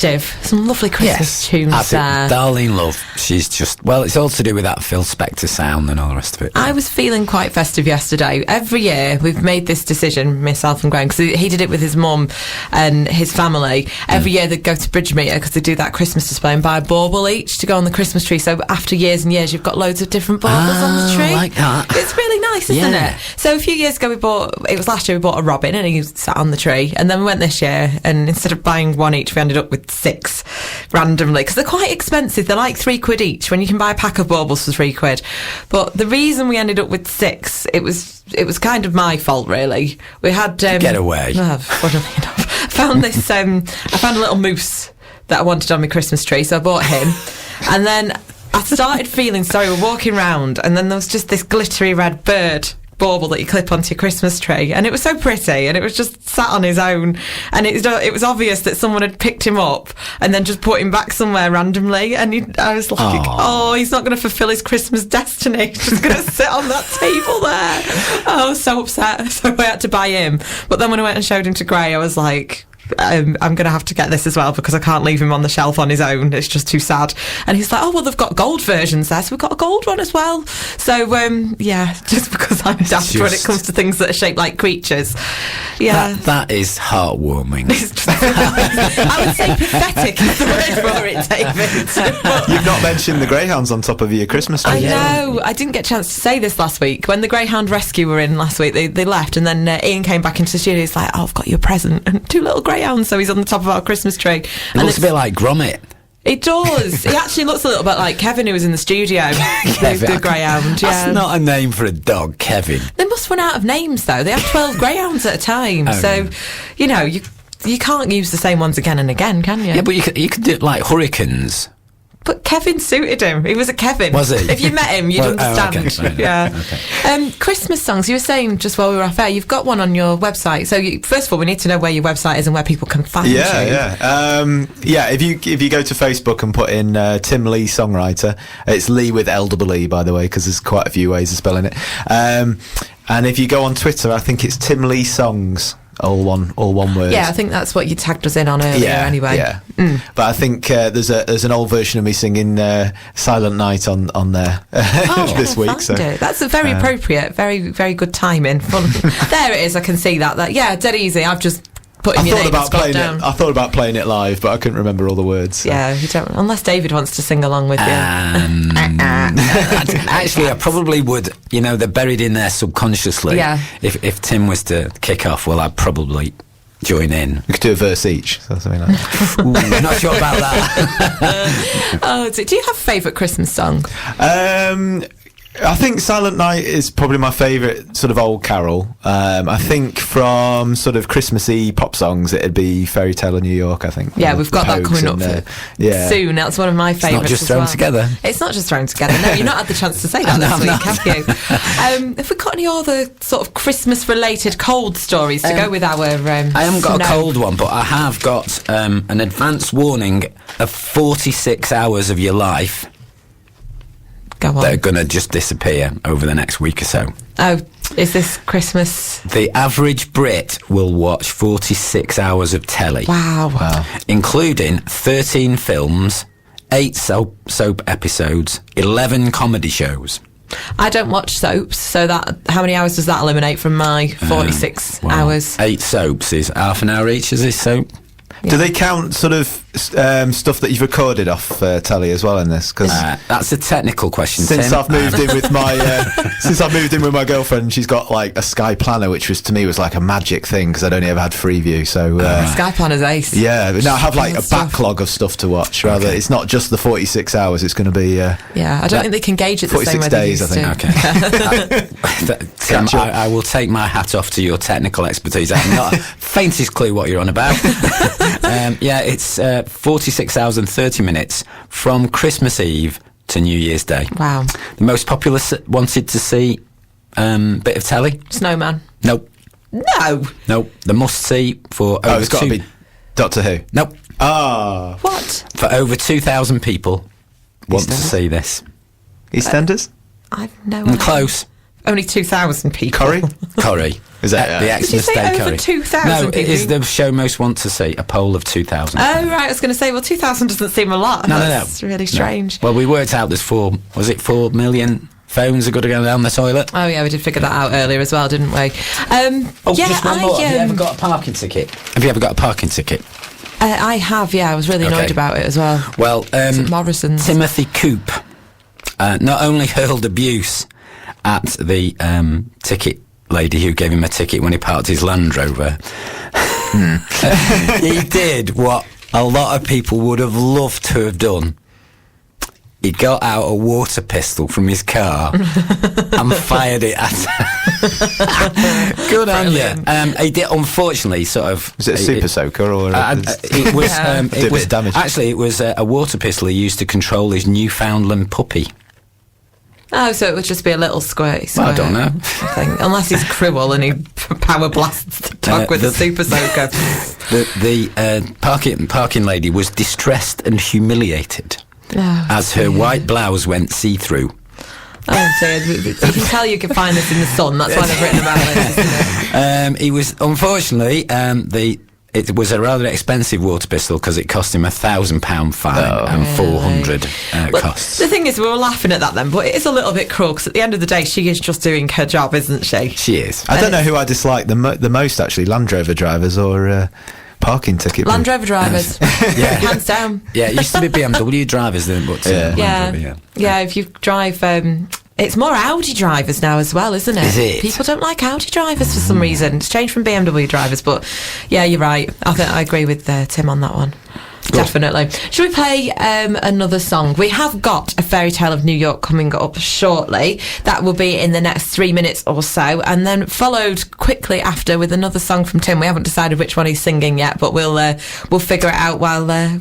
festive. Some lovely Christmas tunes there. Darlene Love, she's just, well, it's all to do with that Phil Spector sound and all the rest of it. I was feeling quite festive yesterday. Every year we've made this decision, myself and Graham, because he did it with his mum and his family. Every year they'd go to Bridgemeter because they do that Christmas display and buy a bauble each to go on the Christmas tree. So after years and years, you've got loads of different baubles on the tree. Like that. It's really nice, isn't it? So a few years ago, last year we bought a robin and he sat on the tree. And then we went this year and instead of buying one each, we ended up with 6 randomly because they're quite expensive. They're like £3 each when you can buy a pack of baubles for £3. But the reason we ended up with 6, it was kind of my fault, really. We had get away. Funnily enough, I found this. I found a little moose that I wanted on my Christmas tree, so I bought him. And then I started feeling sorry. We're walking round, and then there was just this glittery red bird bauble that you clip onto your Christmas tree, and it was so pretty, and it was just sat on his own, and it was obvious that someone had picked him up and then just put him back somewhere randomly, and I was like, he's not going to fulfill his Christmas destiny. He's just going to sit on that table there. I was so upset, so I had to buy him. But then when I went and showed him to Gray, I was like, I'm going to have to get this as well because I can't leave him on the shelf on his own. It's just too sad. And he's like, oh, well, they've got gold versions there, so we've got a gold one as well. So, just because I'm daft when it comes to things that are shaped like creatures. Yeah. That is heartwarming. I would say pathetic is the word for it, David. You've not mentioned the greyhounds on top of your Christmas tree. I know. I didn't get a chance to say this last week. When the Greyhound Rescue were in last week, they left, and then Ian came back into the studio. He's like, oh, I've got you a present. And 2 little greyhounds, so he's on the top of our Christmas tree. It looks a bit like Gromit. It does. He actually looks a little bit like Kevin, who was in the studio. the greyhound. Yeah. That's not a name for a dog, Kevin. They must run out of names, though. They have 12 greyhounds at a time. So, you can't use the same ones again and again, can you? Yeah, but you could do it like hurricanes. But Kevin suited him. He was a Kevin. Was he? If you met him, you'd understand. Okay. Yeah. Okay. Christmas songs. You were saying just while we were off air, you've got one on your website. So first of all, we need to know where your website is and where people can find you. Yeah. If you go to Facebook and put in Tim Lee Songwriter, it's Lee with LEE, by the way, because there's quite a few ways of spelling it. And if you go on Twitter, I think it's Tim Lee Songs. All one word. Yeah, I think that's what you tagged us in on earlier anyway. Yeah. But I think there's an old version of me singing Silent Night on there this week. So that's a very appropriate, very, very good timing. Fun. There it is, I can see that. Yeah, dead easy. I've just put in your name and scrolled down. I thought about playing it live, but I couldn't remember all the words. So. Yeah, you don't, unless David wants to sing along with you. Actually, I probably would. They're buried in there subconsciously. Yeah. If Tim was to kick off, well, I'd probably join in. We could do a verse each. So something like that. Ooh, I'm not sure about that. Do you have a favourite Christmas song? I think Silent Night is probably my favourite sort of old carol. I think from sort of Christmassy pop songs, it'd be Fairy Tale of New York, I think. Yeah, we've got that coming up soon. That's one of my favourites. It's not just thrown together. It's not just thrown together. No, you've not had the chance to say that this week, have you? Have we got any other sort of Christmas-related cold stories to go with our... I haven't got a cold one, but I have got an advance warning of 46 hours of your life that are going to just disappear over the next week or so. Oh, is this Christmas? The average Brit will watch 46 hours of telly. Wow. Including 13 films, 8 soap episodes, 11 comedy shows. I don't watch soaps, so how many hours does that eliminate from my 46 hours? 8 soaps is half an hour each, is this soap? Yeah. Do they count sort of stuff that you've recorded off telly as well in this? Cause that's a technical question. Since Tim. I've moved in with my girlfriend, she's got like a Sky Planner, which to me was like a magic thing because I'd only ever had Freeview. So Sky Planner's ace. Yeah, but now I have like a backlog of stuff to watch. Rather, it's not just the 46 hours. It's going to be I don't think they can gauge it the same way 46 days. I think. Tim, I will take my hat off to your technical expertise. I have not faintest clue what you're on about. It's 46 hours and 30 minutes from Christmas Eve to New Year's Day. Wow. The most popular wanted to see bit of telly? Snowman. Nope. No. Nope. The must-see for over it's got to be Doctor Who. Nope. What? For over 2,000 people want to see this. EastEnders? I've no idea. Close. Only 2,000 people. Corrie? Corrie. Is that The Did you Xmas say Day over curry. 2,000 No, it people? is the show most want to see, a poll of 2,000. Oh, right, I was going to say, well, 2,000 doesn't seem a lot. No. That's really strange. Well, we worked out there's 4 million phones are going to go down the toilet? Oh, yeah, we did figure that out earlier as well, didn't we? Just one more. Have you ever got a parking ticket? Have you ever got a parking ticket? I have, yeah. I was really annoyed about it as well. Well, Morrison's. Timothy Coop not only hurled abuse at the ticket lady who gave him a ticket when he parked his Land Rover, he did what a lot of people would have loved to have done. He got out a water pistol from his car and fired it at her. Good on you. He did, unfortunately, sort of... Was it a super soaker or... it was... Did a bit of damage. Actually, it was a water pistol he used to control his Newfoundland puppy. Oh, so it would just be a little squirt. Well, I don't know. Thing. Unless he's cruel and he power blasts the dog with a super soaker. The parking lady was distressed and humiliated as her white blouse went see-through. Oh dear, you can tell you can find this in the Sun. That's why they've written about this, isn't it? He was, unfortunately, it was a rather expensive water pistol because it cost him £1,000 fine and 400 costs. The thing is, we were laughing at that then, but it is a little bit cruel because at the end of the day, she is just doing her job, isn't she? She is. I don't know who I dislike the most, actually, Land Rover drivers or parking ticket. Land Rover drivers. Yeah. Hands down. Yeah, it used to be BMW drivers, then, but Land Rover, yeah. If you drive, it's more Audi drivers now as well, isn't it? Is it? People don't like Audi drivers for some reason. It's changed from BMW drivers, but yeah, you're right. I agree with Tim on that one. Good. Definitely. Should we play another song? We have got a Fairy Tale of New York coming up shortly. That will be in the next 3 minutes or so, and then followed quickly after with another song from Tim. We haven't decided which one he's singing yet, but we'll figure it out while